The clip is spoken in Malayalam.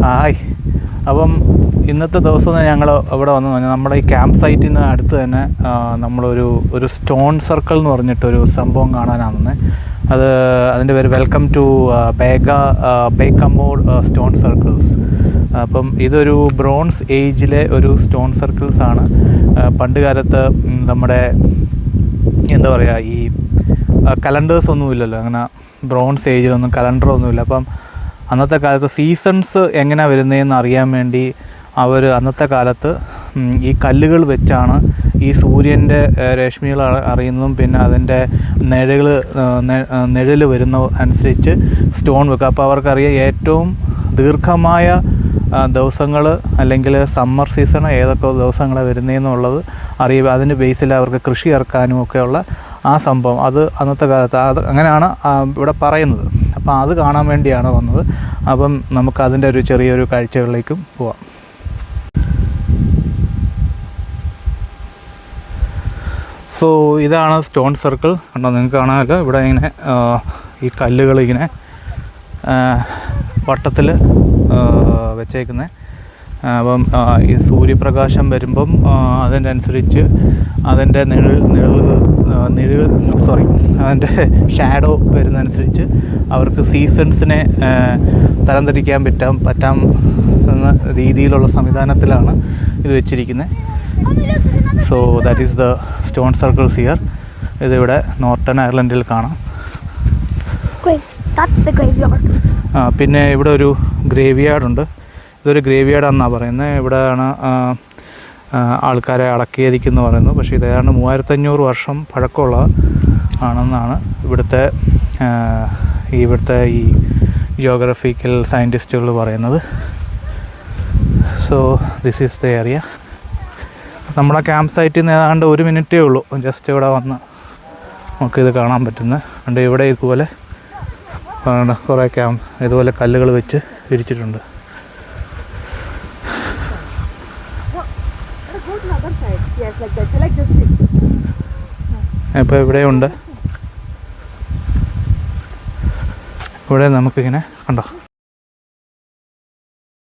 ഹായ്. അപ്പം ഇന്നത്തെ ദിവസം ഞങ്ങൾ ഇവിടെ വന്നു നമ്മുടെ ഈ ക്യാമ്പ് സൈറ്റിന് അടുത്ത് തന്നെ നമ്മളൊരു സ്റ്റോൺ സർക്കിൾ എന്ന് പറഞ്ഞിട്ടൊരു സംഭവം കാണാനാണ്. അതിൻ്റെ പേര് വെൽക്കം ടു ബേക്കമോർ സ്റ്റോൺ സർക്കിൾസ്. അപ്പം ഇതൊരു ബ്രോൺസ് ഏജിലെ ഒരു സ്റ്റോൺ സർക്കിൾസാണ്. പണ്ട് കാലത്ത് നമ്മുടെ എന്താ പറയുക, ഈ കലണ്ടേഴ്സ് ഒന്നുമില്ലല്ലോ, അങ്ങനെ ബ്രോൺസ് ഏജിലൊന്നും കലണ്ടറൊന്നുമില്ല. അപ്പം അന്നത്തെ കാലത്ത് സീസൺസ് എങ്ങനെ വരുന്നതെന്ന് അറിയാൻ വേണ്ടി അവർ അന്നത്തെ കാലത്ത് ഈ കല്ലുകൾ വെച്ചാണ് ഈ സൂര്യൻ്റെ രശ്മികൾ അറിയുന്നതും പിന്നെ അതിൻ്റെ നിഴൽ വരുന്ന അനുസരിച്ച് സ്റ്റോൺ വെക്കുക. അപ്പോൾ അവർക്കറിയാം ഏറ്റവും ദീർഘമായ ദിവസങ്ങൾ അല്ലെങ്കിൽ സമ്മർ സീസൺ ഏതൊക്കെ ദിവസങ്ങളാണ് വരുന്നതെന്നുള്ളത് അറിയുക. അതിൻ്റെ ബേസിൽ അവർക്ക് കൃഷി ഇറക്കാനും ഒക്കെയുള്ള ആ സംഭവം അത് അന്നത്തെ കാലത്ത് അങ്ങനെയാണ് ഇവിടെ പറയുന്നത്. അപ്പം അത് കാണാൻ വേണ്ടിയാണ് വന്നത്. അപ്പം നമുക്കതിൻ്റെ ഒരു ചെറിയൊരു കാഴ്ചകളിലേക്കും പോവാം. സോ ഇതാണ് സ്റ്റോൺ സർക്കിൾ. കണ്ടോ, നിങ്ങൾക്ക് കാണാമല്ലോ. ഇവിടെ ഇങ്ങനെ ഈ കല്ലുകൾ ഇങ്ങനെ വട്ടത്തിൽ വെച്ചേക്കുന്നത്. അപ്പം ഈ സൂര്യപ്രകാശം വരുമ്പം അതിൻ്റെ അനുസരിച്ച് അതിൻ്റെ അതിൻ്റെ ഷാഡോ വരുന്നതനുസരിച്ച് അവർക്ക് സീസൺസിനെ തരംതിരിക്കാൻ പറ്റാം എന്ന രീതിയിലുള്ള സംവിധാനത്തിലാണ് ഇത് വെച്ചിരിക്കുന്നത്. So that is the stone circles here. ഇതിവിടെ നോർത്തേൺ അയർലൻഡിൽ കാണാം. പിന്നെ ഇവിടെ ഒരു ഗ്രേവ് യാർഡുണ്ട്. ഇതൊരു ഗ്രേവ് യാർഡാണെന്നാണ് പറയുന്നത്. ഇവിടെയാണ് ആൾക്കാരെ അടക്കിയതിക്കെന്ന് പറയുന്നത്. പക്ഷേ ഇത് ഏതാണ്ട് 3500 വർഷം പഴക്കമുള്ള ആണെന്നാണ് ഇവിടുത്തെ ഈ ജിയോഗ്രഫിക്കൽ സയൻറ്റിസ്റ്റുകൾ പറയുന്നത്. So this is the area. നമ്മുടെ ക്യാമ്പ് സൈറ്റിൽ നിന്ന് ഏതാണ്ട് 1 മിനിറ്റേ ഉള്ളൂ ജസ്റ്റ് ഇവിടെ വന്ന് നമുക്കിത് കാണാൻ പറ്റുന്നത്. അതുകൊണ്ട് ഇവിടെ ഇതുപോലെ കുറേ ഇതുപോലെ കല്ലുകൾ വെച്ച് വിരിച്ചിട്ടുണ്ട്. ഇപ്പോൾ ഇവിടെയുണ്ട്. ഇവിടെ നമുക്കിങ്ങനെ കണ്ടോ